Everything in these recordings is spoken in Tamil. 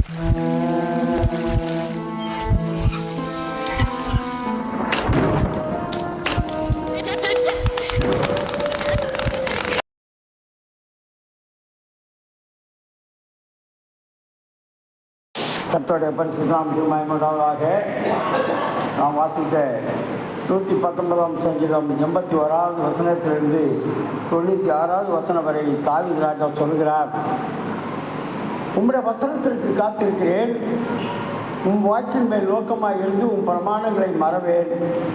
கர்த்தருடைய பரிசுத்தம் மகிமையுண்டாவதாக. நாம் வாசித்த 119ஆம் சங்கீதம் 81வது வசனத்திலிருந்து 96வது வசனம் வரை தாவீது ராஜா சொல்கிறார், உம்முடைய வசனத்திற்கு காத்திருக்கிறேன், உம் வாக்கின் மேல் நோக்கமாக இருந்து உம் பிரமாணங்களை மறவேன்.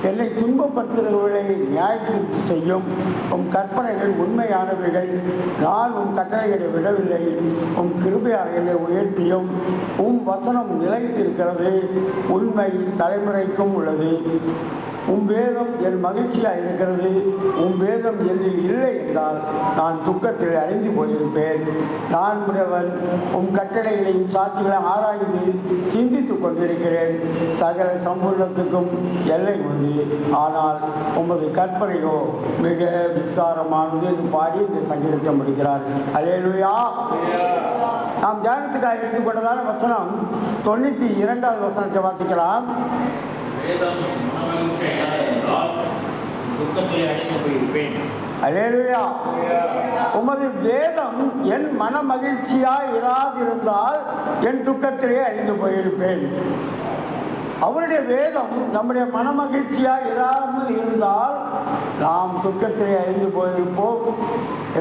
என்னை துன்பப்படுத்துகிறவர்களை நியாயத்திற்கு செய்யும். உம் கற்பனைகள் உண்மையானவைகள். நான் உம் கட்டளைகளை விடவில்லை. உம் கிருபையாக என்னை உயர்த்தியும். உம் வசனம் நிலைத்திருக்கிறது, உண்மை தலைமுறைக்கும் உள்ளது. உம் வேதம் என் மகிழ்ச்சியாக இருக்கிறது. உம் வேதம் என்னில் இல்லை என்றால் நான் துக்கத்தில் அழிந்து போயிருப்பேன். நான் உடையவன் உம் கட்டளைகளையும் சாட்சிகளை ஆராய்ந்து சிந்தித்துக் கொண்டிருக்கிறேன். சகல சம்பூர்ணத்துக்கும் எல்லை உண்டு, ஆனால் உமது கற்பனையோ மிக விஸ்தாரமானது என்று பாடி இந்த சங்கீதத்தை முடிக்கிறார். அல்லேலூயா. நாம் தியானத்துக்காக எடுத்துக்கொண்டதான வசனம் 92வது வசனத்தை வாசிக்கலாம். அல்லேலூயா. உமது வேதம் என் மன மகிழ்ச்சியாய் இராதிருந்தால் என் துக்கத்திலே அழிந்து போயிருப்பேன். அவருடைய வேதம் நம்முடைய மன மகிழ்ச்சியாய் இராமல் இருந்தால் நாம் துக்கத்திலே அழிந்து போயிருப்போம்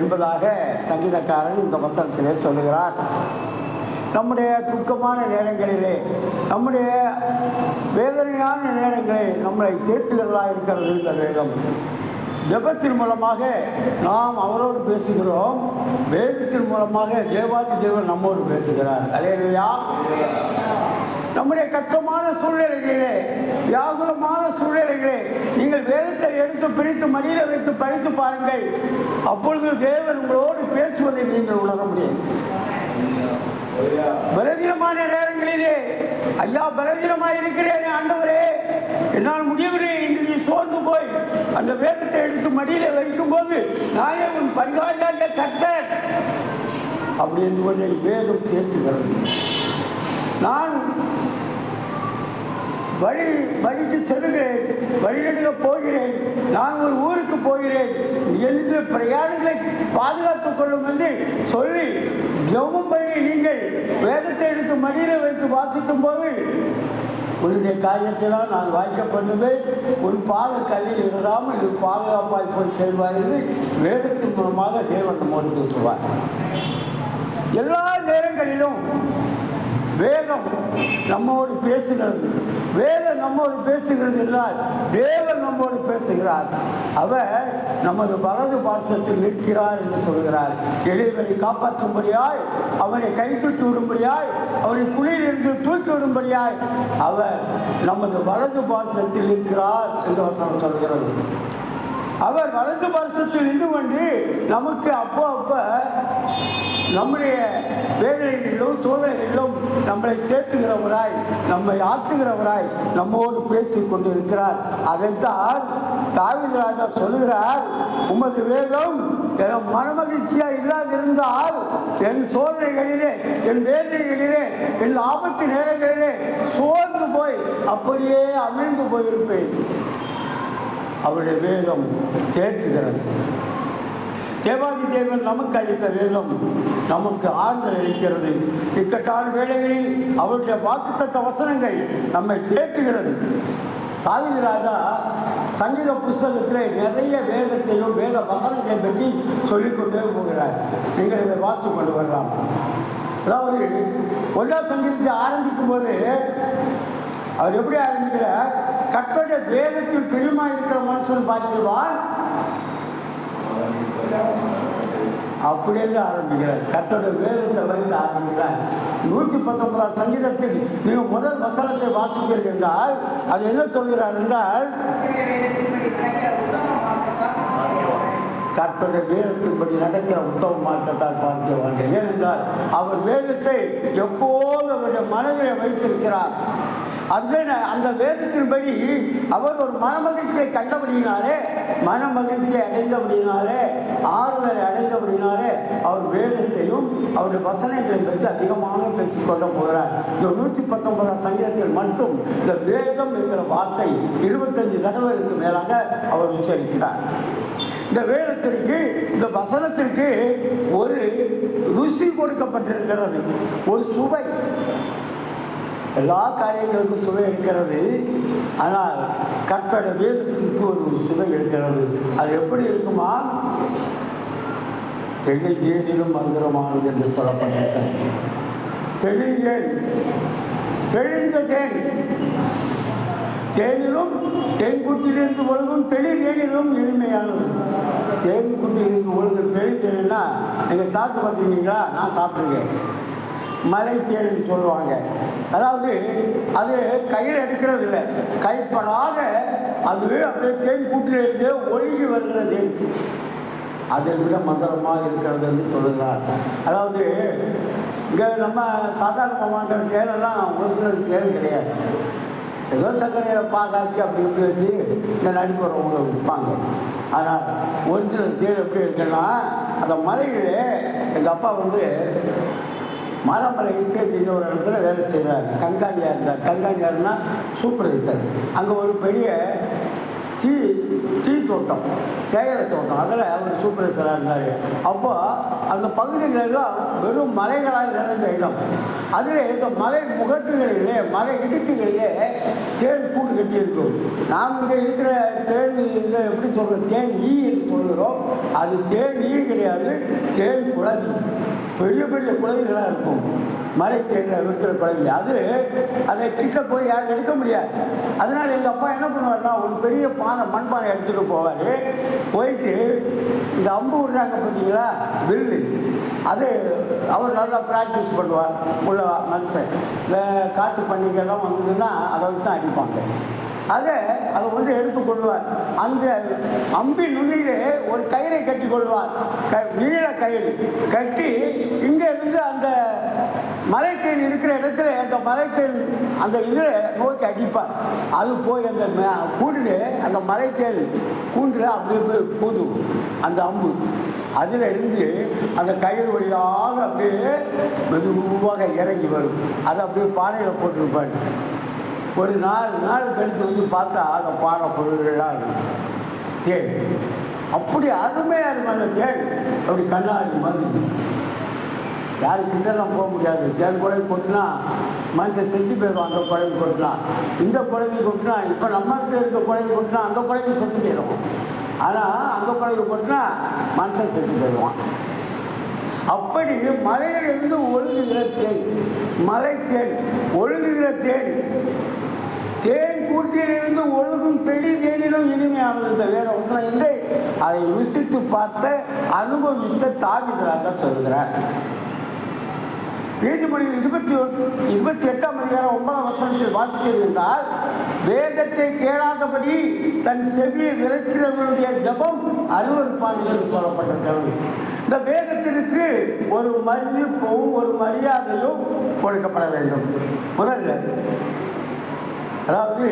என்பதாக சங்கீதக்காரன் இந்த வசனத்திலே சொல்லுகிறார். நம்முடைய துக்கமான நேரங்களிலே, நம்முடைய வேதனையான நேரங்களே நம்மளை தேற்றுகிறதா இருக்கிறது இந்த வேதம். ஜெபத்தின் மூலமாக நாம் அவரோடு பேசுகிறோம், வேதத்தின் மூலமாக தேவாதி தேவன் நம்மோடு பேசுகிறார். அல்லேலூயா. நம்முடைய கஷ்டமான சூழ்நிலைகளிலே, வியாகுலமான சூழ்நிலைகளே நீங்கள் வேதத்தை எடுத்து பிரித்து மடியில் வைத்து படித்து பாருங்கள். அப்பொழுது தேவன் உங்களோடு பேசுவதை நீங்கள் உணர முடியும். பலவீனமான நேரங்களிலே, ஐயா பலவீனமாக இருக்கிறேன் ஆண்டவரே, என்னால் முடியவில்லை என்று நீ சோர்ந்து போய் அந்த வேதத்தை எடுத்து மடியில வைக்கும் போது நானே உன் பரிகாரியாக கர்த்தர் அப்படி என்று ஒன்றை வேதம் தேற்றுகிறது. நான் வழிக்கு செல்கிறேன், வழிநடுக போகிறேன், நான் ஒரு ஊருக்கு போகிறேன் என்று பிரயாணங்களை பாதுகாத்துக் கொள்ளும் என்று சொல்லி ஜெபம் பண்ணி நீங்கள் வேதத்தை எடுத்து மடியில வைத்து வாசிக்கும் போது உன்னுடைய காரியத்தினால் நான் வாய்க்கப்படுவேன், உன் பாத கல்லில் இராமல் உன் பாதுகாப்பாய் போய் செல்வாய் என்று வேதத்தின் மூலமாக தேவன் நம்மோடு பேசுவார். எல்லா நேரங்களிலும் வேதம் நம்மோடு பேசுகிறது. வேதம் நம்மோடு பேசுகிறது என்றால் தேவன் நம்மோடு பேசுகிறார். அவர் நமது வலது பாசத்தில் நிற்கிறார் என்று சொல்கிறார். எளியவனை காப்பாற்றும்படியாய், அவனை கைத்தூக்கி விடும்படியாய், அவனை குழியில் இருந்து தூக்கி விடும்படியாய் அவர் நமது வலது பாசத்தில் நிற்கிறார் என்று வசனம் சொல்கிறது. அவர் வலது பாசத்தில் நின்று கொண்டு நமக்கு அப்போ நம்முடைய வேதனைகளிலும் சோதனைகளிலும் நம்மளை தேற்றுகிறவராய், நம்மை ஆற்றுகிறவராய் நம்மோடு பேசிக் கொண்டிருக்கிறார். அதைத்தான் தாவீது ராஜா சொல்லுகிறார், உமது வேதம் என் மனமகிழ்ச்சியாக இல்லாதிருந்தால் என் சோதனைகளிலே, என் வேதனைகளிலே, என் ஆபத்து நேரங்களிலே சோர்ந்து போய் அப்படியே அமிழ்ந்து போயிருப்பேன். அவருடைய வேதம் தேற்றுகிறது. தேவாதி தேவன் நமக்கு அளித்த வேதம் நமக்கு ஆறுதல் அளிக்கிறது. இக்கட்டான வேளைகளில் அவருடைய வாக்குத்தத்த வசனங்கள் நம்மை தேற்றுகிறது. தாவீது ராஜா சங்கீத புஸ்தகத்திலே நிறைய வேதத்தையும் வேத வசனங்களை பற்றி சொல்லிக்கொண்டே போகிறார். நீங்கள் இதை வாசித்து கொண்டு வரலாம். அதாவது 1ஆம் சங்கீதத்தை ஆரம்பிக்கும் போது அவர் எப்படி ஆரம்பிக்கிறார்? கர்த்தருடைய வேதத்தில் பிரியமா இருக்கிற மனுஷன் பாக்கியவான் அப்படின்னு ஆரம்பிக்கிறார். கர்த்தருடைய வேதத்தை வைத்து ஆரம்பிக்கிறார். 119ஆம் சங்கீதத்தில் நீங்கள் முதல் வசனத்தை வாசிப்பீர்கள் என்றால் அது என்ன சொல்கிறார் என்றால், கர்த்தருடைய வேதத்தின்படி நடக்கிற உத்தம மார்க்கத்தால் பாக்கியவான். ஏனென்றால் அவர் வேதத்தை எப்போது அவருடைய மனதில் வைத்திருக்கிறார். அந்த வேதத்தின்படி அவர் ஒரு மனமகிழ்ச்சியை கண்டபடியினாலே, மனமகிழ்ச்சியை அடைந்தபடியினாலே, ஆறுதலை அடைந்தபடியினாலே அவர் வேதத்தையும் அவருடைய வசனங்களையும் பற்றி அதிகமாக பேசிக்கொள்ள போகிறார். இந்த 119ஆம் சங்கீதத்தில் மட்டும் இந்த வேதம் என்கிற வார்த்தை 25 தடவைகளுக்கு மேலாக அவர் உச்சரிக்கிறார். இந்த வேதத்திற்கு, இந்த வசனத்திற்கு ஒரு ருசி கொடுக்கப்பட்டிருக்கிறது, ஒரு சுவை. எல்லா காரியங்களுக்கும் சுவை இருக்கிறது, ஆனால் கர்த்தருடைய வேதத்திற்கு ஒரு சுவை இருக்கிறது. அது எப்படி இருக்குமா? தெளிந்தேனிலும் மதுரமானது என்று சொல்லப்பட்டிருக்கிறது. தெளிந்தேன், தெளிந்த தேன், தேனிலும் தேன்குட்டிலிருந்து ஒழுகும் தெளிதேனிலும் இனிமையானது. தேன்குட்டிலிருந்து ஒழுகும் தெளிதேனா நீங்கள் சாப்பிட்டு பார்த்துருக்கீங்களா? நான் சாப்பிட்ருக்கேன். மலை தேன் சொல்லுவாங்க. அதாவது அது கையில் எடுக்கிறது இல்லை, கைப்படாத அது அப்படியே தேன் கூட்டிலிருந்து ஒழுகி வருகிற தேன், அதை விட மதுரமாக இருக்கிறது என்று சொல்லுகிறார். அதாவது இங்கே நம்ம சாதாரணமாக வாங்குற தேனெல்லாம் ஒரு சில தேன் கிடையாது. ஏதோ சர்க்கரையை பாகாக்கி அப்படி இப்படி வச்சு இந்த நடிப்புறவங்க விற்பாங்க. ஆனால் ஒரு சில தேன் எப்படி இருக்குன்னா, அந்த மலைகளே எங்கள் அப்பா மாராமலை எஸ்டேட் இன்னொரு இடத்துல வேலை செய்கிறார். கண்காணியாக இருந்தார். கண்காணியார்னா சூப்பர்வைசர். அங்கே ஒரு பெரிய டீ தோட்டம், தேயிலை தோட்டம், அதில் அவர் சூப்பர்வைசராக இருந்தார். அப்போ அந்த பகுதிகளெல்லாம் வெறும் மலைகளால் நிறைந்த இடம். அதில் இந்த மலை முகட்டுகளிலே, மலை இடுக்குகளிலே தேன் கூடு கட்டியிருக்கும். நாம் இங்கே இருக்கிற தேன் இதில் எப்படி சொல்கிறோம், தேன் ஈ என்று சொல்கிறோம். அது தேன் ஈ கிடையாது, தேன் குழவி. பெரிய பெரிய குழவிகளாக இருக்கும் மலை தேனில் இருக்கிற குழவி. அதை கிட்ட போய் யாரும் எடுக்க முடியாது. அதனால் எங்கள் அப்பா என்ன பண்ணுவார்னா, ஒரு பெரிய பானை, மண்பானை எடுத்துகிட்டு போவார். போயிட்டு இந்த அம்பு விடுறாங்க பார்த்தீங்களா, வில்லு, அது அவர் நல்லா ப்ராக்டிஸ் பண்ணுவார். உள்ள மனுஷன் இந்த காட்டு பண்டிகைலாம் வந்ததுன்னா அதை வச்சு தான் அடிப்பாங்க. அதை எடுத்துக்கொள்வார். அந்த அம்பின் நுனியிலே ஒரு கயிறை கட்டி கொள்வார். நீள கயிறு கட்டி இங்கே இருந்து அந்த மலைத்தேன் இருக்கிற இடத்துல அந்த மலைத்தேன் அந்த இதில் நோக்கி அடிப்பார். அது போய் அந்த கூண்டு, அந்த மலைத்தேன் கூண்டு அப்படியே போய் பூதும் அந்த அம்பு. அதில் இருந்து அந்த கயிறு வழியாக அப்படியே மெதுவாக இறங்கி வரும். அதை அப்படியே பானையில் போட்டிருப்பார். ஒரு 4 நாள் கழித்து பார்த்தா அதை பாறை பொருள்கள்லாம் இருக்கும் தேன். அப்படி அருமையாக இருக்கும் அந்த தேன். அப்படி கண்ணாடி மாதிரி யாருக்கிட்டலாம் போக முடியாது. தேன் குழம்பு கொட்டினா மனுஷன் செஞ்சு போயிடுவான். அந்த குழம்பு கொட்டினா, இந்த குழம்பு கொட்டினா, இப்போ நம்மகிட்ட இருக்க குழம்பு கொட்டினா அந்த குழம்பு செஞ்சு போயிடுவோம். ஆனால் அந்த குழம்பு கொட்டினா மனுஷன் செஞ்சு போயிடுவான். அப்படி மலையிலிருந்து ஒழுகுகிற தேன், மலை தேன், ஒழுகுகிற தேன், தேன் கூட்டிலிருந்து ஒழுகும் தெளிதேனிலும் இனிமையானது இந்த வேதம் என்று அதை ருசித்து பார்த்த அனுபவித்த தாவீது சொல்கிறார். நீதிமொழிகள் 28ஆம் அதிகாரம் 9ஆம் வசனத்தில் வாசிக்கிறது என்றால், வேதத்தை கேளாதபடி தன் செவியை விளக்கிறவர்களுடைய ஜபம் அருவருப்பானது என்று சொல்லப்பட்டிருக்கிறது. இந்த வேதத்திற்கு ஒரு மதிப்பும் ஒரு மரியாதையும் கொடுக்கப்பட வேண்டும். முதல்ல அதாவது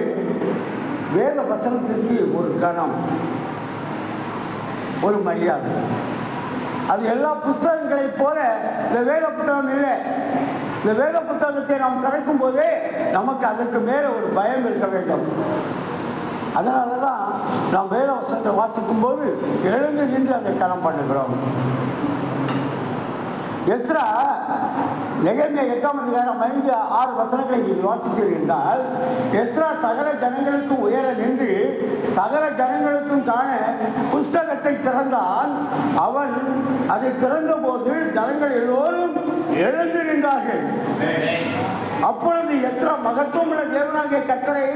வேத வசனத்திற்கு ஒரு கணம், ஒரு மரியாதை. அது எல்லா புஸ்தகங்களைப் போல இந்த வேத புத்தகம் இல்லை. இந்த வேத புத்தகத்தை நாம் திறக்கும் போதே நமக்கு அதற்கு மேலே ஒரு பயம் இருக்க வேண்டும். அதனால தான் நாம் வேத வசனத்தை வாசிக்கும் போது எழுந்து நின்று அதை கணம் பண்ணுகிறோம். எஸ்ரா நெகேமியா 8ஆம் அதிகாரம் 5-6 வசனங்களை நீங்கள் வாசிப்பீர்கள் என்றால், எஸ்ரா சகல ஜனங்களுக்கு உயர நின்று சகல ஜனங்களுக்கும் காண புஸ்தகத்தை திறந்தான். அவன் அதை திறந்த போது ஜனங்கள் எல்லோரும் எழுந்து நின்றார்கள். அப்பொழுது எஸ்ரா மகத்துவமுள்ள தேவனாகிய கர்த்தரை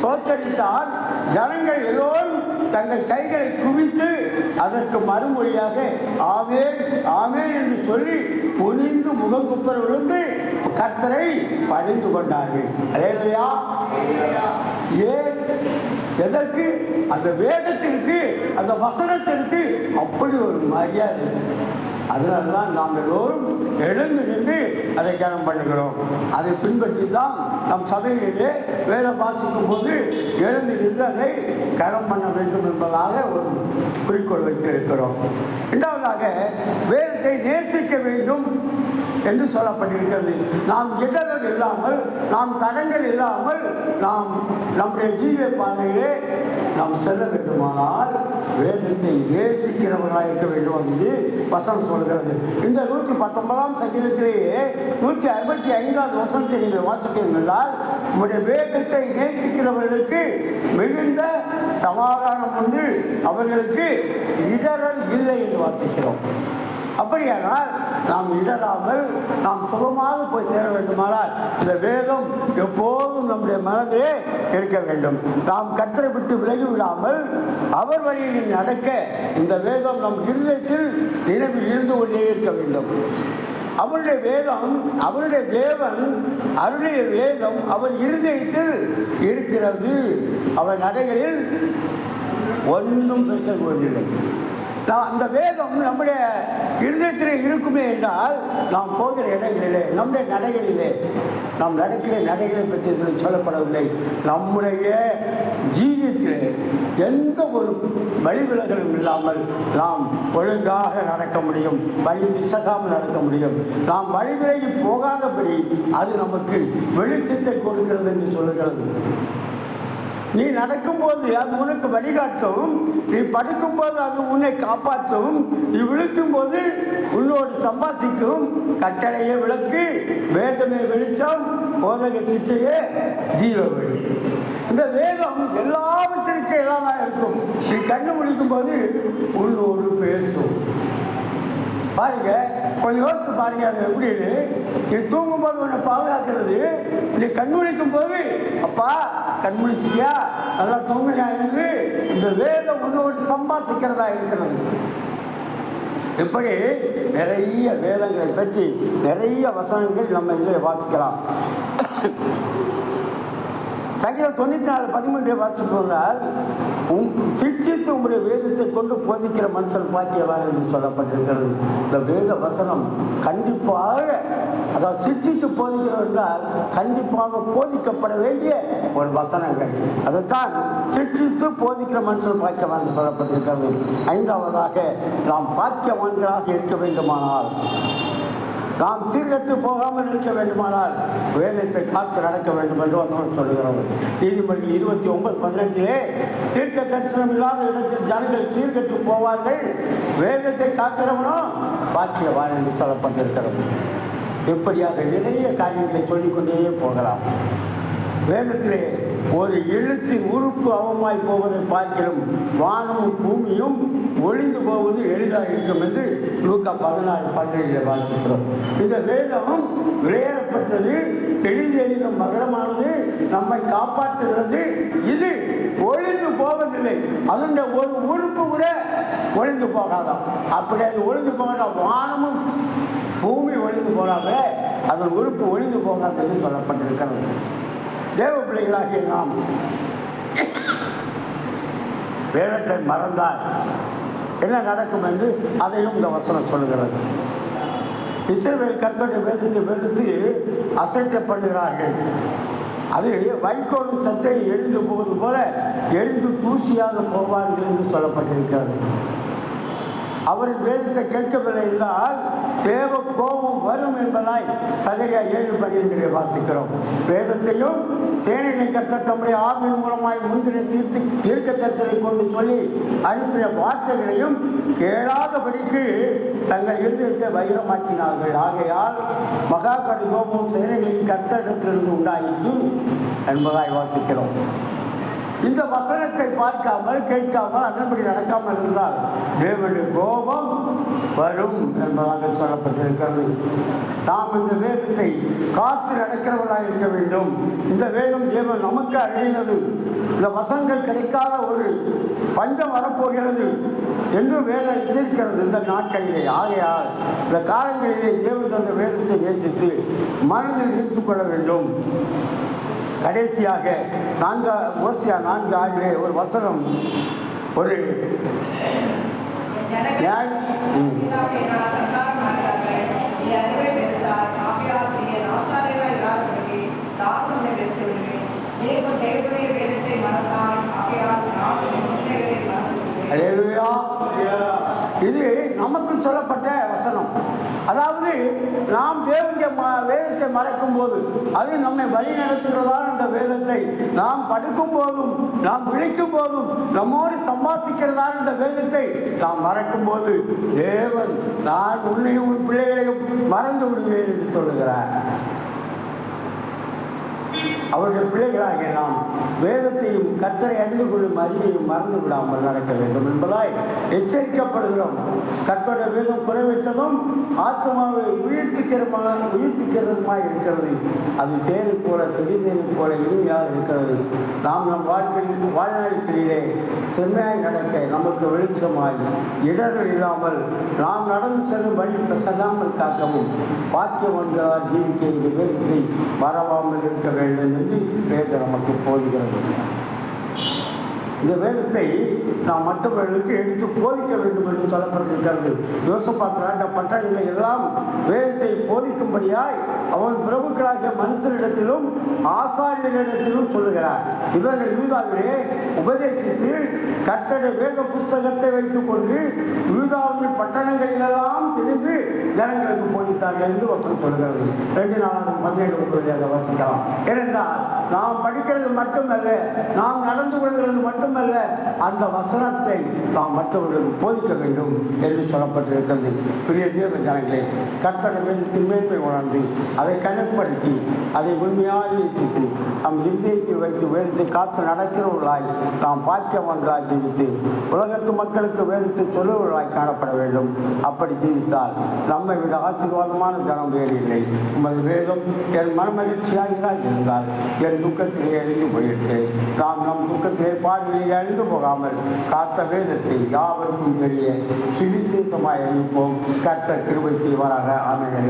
ஸ்தோத்தரித்தான். ஜனங்கள் எல்லோரும் தங்கள் கைகளை குவித்து அதற்கு மறுமொழியாக ஆமென் ஆமென் என்று சொல்லி குனிந்து முகம் குப்புற விழுந்து கர்த்தரை பணிந்து கொண்டார்கள். அல்லேலூயா. ஏன்? எதற்கு? அந்த வேதத்திற்கு, அந்த வசனத்திற்கு அப்படி ஒரு மரியாதை. அதனால தான் நாம் எல்லோரும் எழுந்து நின்று அதை கனம் பண்ணுகிறோம். அதை பின்பற்றி தான் நம் சபைகளிலே வேலை வாசிக்கும் போது எழுந்து நின்று அதை கனம் பண்ண வேண்டும் என்பதாக ஒரு குறிக்கோள் வைத்திருக்கிறோம். இரண்டாவதாக வேதத்தை நேசிக்க வேண்டும் என்று சொல்லப்பட்டிருக்கிறது. நாம் இடர்கள் இல்லாமல், நாம் தடங்கள் இல்லாமல் நாம் நம்முடைய ஜீவிய பாதையிலே நாம் செல்ல வேண்டுமானால் வேதத்தை நேசிக்கிறவர்களாக இருக்க வேண்டும் என்று வசனம் சொல்கிறது. இந்த 119ஆம் சங்கீதத்திலேயே 165வது வசனத்தை நீங்கள் வாசிப்பீர்களால் நம்முடைய வேதத்தை நேசிக்கிறவர்களுக்கு மிகுந்த சமாதானம் உண்டு, அவர்களுக்கு இடரல் இல்லை என்று வாசிக்கிறோம். அப்படியானால் நாம் இடராமல் நாம் சுகமாக போய் சேர வேண்டுமானால் இந்த வேதம் எப்போதும் நம்முடைய மனதிலே இருக்க வேண்டும். நாம் கர்த்தரை விட்டு விலகி விடாமல் அவர் வழியில் நடக்க இந்த வேதம் நம் இருதயத்தில் நினைவில் இருந்து கொண்டே இருக்க வேண்டும். அவருடைய வேதம், அவருடைய தேவன் அருளிய வேதம் அவர் இருதயத்தில் இருக்கிறது. அவர் நடைகளில் ஒன்றும் பேசப்படுவதில்லை. அந்த வேதம் நம்முடைய இருதயத்தில் இருக்குமே என்றால் நாம் போகிற இடங்களிலே, நம்முடைய நடைகளிலே, நாம் நடக்கிற நடைகளை பற்றி சொல்லப்படவில்லை. நம்முடைய ஜீவியத்திலே எந்த ஒரு வழிவிலகலும் இல்லாமல் நாம் ஒழுங்காக நடக்க முடியும், வழி பிசகாமல் நடக்க முடியும். நாம் வழிவிலகி போகாதபடி அது நமக்கு வெளிச்சத்தை கொடுக்கிறது என்று சொல்லுகிறது. நீ நடக்கும்போது அது உனக்கு வழிகாட்டும், நீ படுக்கும்போது அது உன்னை காப்பாற்றும், நீ விழுக்கும்போது உன்னோடு சம்பாசிக்கும். கட்டளையே விளக்கு, வேதமே வெளிச்சம், போதக சிற்றையே ஜீவ வழி. இந்த வேதம் எல்லாவற்றிற்கும் எல்லாமா இருக்கும். நீ கண்ணு முழிக்கும் போது உன்னோடு பேசும். பாருங்க, கொஞ்சம் யோசித்து பாருங்க அது எப்படின்னு. நீ தூங்கும்போது உன்னை பாதுகாக்கிறது, நீ கண்முழிக்கும் போது அப்பா கண்முழிச்சியா நல்லா தூங்குறியா என்று இந்த வேதம் உன்னோடு சம்பாதிக்கிறதா இருக்கிறது. இப்படி நிறைய வேதங்களை பற்றி நிறைய வசனங்கள் நம்ம இதில் வாசிக்கலாம். சங்கீதம் 94:13 வாசித்து போனால், சிட்சித்து உங்களுடைய வேதத்தை கொண்டு போதிக்கிற மனுஷன் பாக்கியவான் என்று சொல்லப்பட்டிருக்கிறது. இந்த வேத வசனம் கண்டிப்பாக, அதாவது சிட்சித்து போதிக்கிறோம் என்றால் கண்டிப்பாக போதிக்கப்பட வேண்டிய ஒரு வசனங்கள். அதைத்தான் சிட்சித்து போதிக்கிற மனுஷன் பாக்கியவான் என்று சொல்லப்பட்டிருக்கிறது. ஐந்தாவதாக நாம் பாக்கியவான்களாக இருக்க வேண்டுமானால், நாம் சீர்கட்டு போகாமல் இருக்க வேண்டுமானால் வேதத்தை காத்து நடக்க வேண்டும் என்று வசனம் சொல்லுகிறது. நீதிமொழிகள் 29:18 தீர்க்க தரிசனம் இல்லாத இடத்தில் ஜனங்கள் சீர்கட்டு போவார்கள், வேதத்தை காக்கிறவனோ பாக்கியவான் என்று சொல்லப்பட்டிருக்கிறது. இப்படியாக நிறைய காரியங்களை சொல்லிக்கொண்டே போகலாம். வேதத்திலே ஒரு எழுத்தின் உறுப்பு அவமாய் போவதை பார்க்கிறோம், வானமும் பூமியும் ஒளிந்து போவது எளிதாக இருக்கும் என்று லூக்கா 14:17 வாசிக்கிறோம். இந்த வேதம் விளையாடப்பட்டது, தெளிதெளிவும் மகரமானது, நம்மை காப்பாற்றுகிறது. இது ஒளிந்து போவதில்லை, அதனுடைய ஒரு உறுப்பு கூட ஒளிந்து போகாதான். அப்படி அது ஒளிந்து போகாத, வானமும் பூமி ஒளிந்து போகாத, அதன் உறுப்பு ஒளிந்து போகாது என்று சொல்லப்பட்டிருக்கிறது. தேவ பிள்ளைகளாகிய நாம் வேதத்தை மறந்தால் என்ன நடக்கும் என்று அதையும் இந்த வசனம் சொல்லுகிறது. இஸ்ரவேல் கர்த்தருடைய வேதத்தை வெறுத்து அசைக்கப்படுகிறார்கள். அது வைக்கோலும் சத்தை எரிந்து போவது போல எரிந்து தூசியாக போவார்கள் என்று சொல்லப்பட்டிருக்கிறது. அவரின் வேதத்தை கேட்கவில்லை என்றால் தேவ கோபம் வரும் என்பதாய் சகரியா 7:12 வாசிக்கிறோம். வேதத்தையும் சேனைகளை கர்த்தர் தம்முடைய ஆவியின் மூலமாய் முந்தின தீர்க்க தரிசனத்தை கொண்டு சொல்லி அனுப்பின வார்த்தைகளையும் கேளாதபடிக்கு தங்கள் இருதயத்தை வைரமாக்கினார்கள். ஆகையால் மகா கடு கோபம் சேனைகளின் கர்த்தரிடத்திலிருந்து உண்டாயிற்று என்பதாய் வாசிக்கிறோம். இந்த வசனத்தை பார்க்காமல் கேட்காமல் அதன்படி நடக்காமல் இருந்தால் தேவனுடைய கோபம் வரும் என்பதாக சொல்லப்பட்டிருக்கிறது. நாம் இந்த வேதத்தை காத்து நடக்கிறவர்களாக இருக்க வேண்டும். இந்த வேதம் தேவன் நமக்கு அழியினது. இந்த வசனங்கள் கிடைக்காத ஒரு பஞ்சம் வரப்போகிறது என்று வேதம் எச்சரிக்கிறது இந்த நாட்களிலே. ஆகையால் இந்த காலங்களிலே தேவன் தந்த வேதத்தை நேசித்து மனதில் நிறுத்திக் கொள்ள வேண்டும். கடைசியாக ஓசியா 4:6 ஒரு வசனம், ஒரு இது நமக்கு சொல்லப்பட்ட வசனம். அதாவது நாம் தேவனுடைய வேதத்தை மறக்கும் போது அது நம்மை வழி நடத்துகிறதால் அந்த வேதத்தை நாம் படுக்கும் போதும் நாம் விழிக்கும் போதும் நம்மோடு சம்பாசிக்கிறதால் இந்த வேதத்தை நாம் மறக்கும் போது தேவன் நான் உன்னையும் உன் பிள்ளைகளையும் மறந்து விடுவேன் என்று சொல்லுகிறார். அவருடைய பிள்ளைகளாகிய நாம் வேதத்தையும் கர்த்தரை அறிந்து கொள்ளும் அறிவையும் மறந்து விடாமல் நடக்க வேண்டும் என்பதாய் எச்சரிக்கப்படுகிறோம். கர்த்தருடைய வேதம் குறைவிட்டதும் ஆத்மாவை உயிர்ப்பிக்கிறதுமாய் இருக்கிறது. அது தேனை போல துடிதேனை போல இனிமையாக இருக்கிறது. நாம் நம் வாழ்நாட்களிலே செம்மையாய் நடக்க நமக்கு வெளிச்சமாய் இடர்கள் இல்லாமல் நாம் நடந்து செல்லும் வழி பிரசங்காமல் காக்கவும் பாக்கியம் ஒன்றால் ஜீவிக்க இந்த வேதத்தை மறவாமல் இருக்க வேண்டும் என்று வேதம் நமக்கு போதுகிறது. இந்த வேதத்தை நாம் மற்றவர்களுக்கு எடுத்து போதிக்க வேண்டும் என்று சொல்லப்பட்டிருக்கிறது. யோசபாத் ராஜா பட்டணங்களை எல்லாம் வேதத்தை போதிக்கும்படியாய் அவன் பிரபுக்களாகிய மனுஷரிடத்திலும் ஆசாரியரிடத்திலும் சொல்லுகிறார். இவர்கள் யூதாவிலே உபதேசித்து கர்த்தருடைய வேத புஸ்தகத்தை வைத்துக் கொண்டு யூதாவின் பட்டணங்களிலெல்லாம் திரிந்து ஜனங்களுக்கு போதித்தார்கள் என்று வசனம் சொல்கிறது. 2 அதை வசிக்கலாம். ஏனென்றால் நாம் படிக்கிறது மட்டுமல்ல, நாம் நடந்து கொள்கிறது மட்டுமல்ல, அந்த வசனத்தை நாம் மற்றவர்களுக்கு போதிக்க வேண்டும் என்று சொல்லப்பட்டிருக்கிறது. பெரிய தேவ ஜனங்களே, கர்த்தருடைய வேதத்தின் மேன்மை உணர்ந்து அதை கணப்படுத்தி அதை உண்மையாக நேசித்து நம் இருதயத்தில் வைத்து வேதத்தை காத்து நடக்கிறவர்களாய் நாம் பாக்கியவான்களாய் ஜீவித்து உலகத்து மக்களுக்கு வேதத்தை சொல்லுவர்களாய் காணப்பட வேண்டும். அப்படி ஜீவித்தால் நம்மை விட ஆசீர்வாதமான தனம் வேறு இல்லை. உமது வேதம் என் மனமகிழ்ச்சியாக இருந்தால் என் துக்கத்திலே அழிந்து போயிட்டு நாம் நம் துக்கத்திலே பார்வையை அழிந்து போகாமல் காத்த வேதத்தை யாவருக்கும் தெரிய சுவிசேஷமாய் அறிவிப்போம். கர்த்தர் கிருபை செய்வாராக. ஆமென்.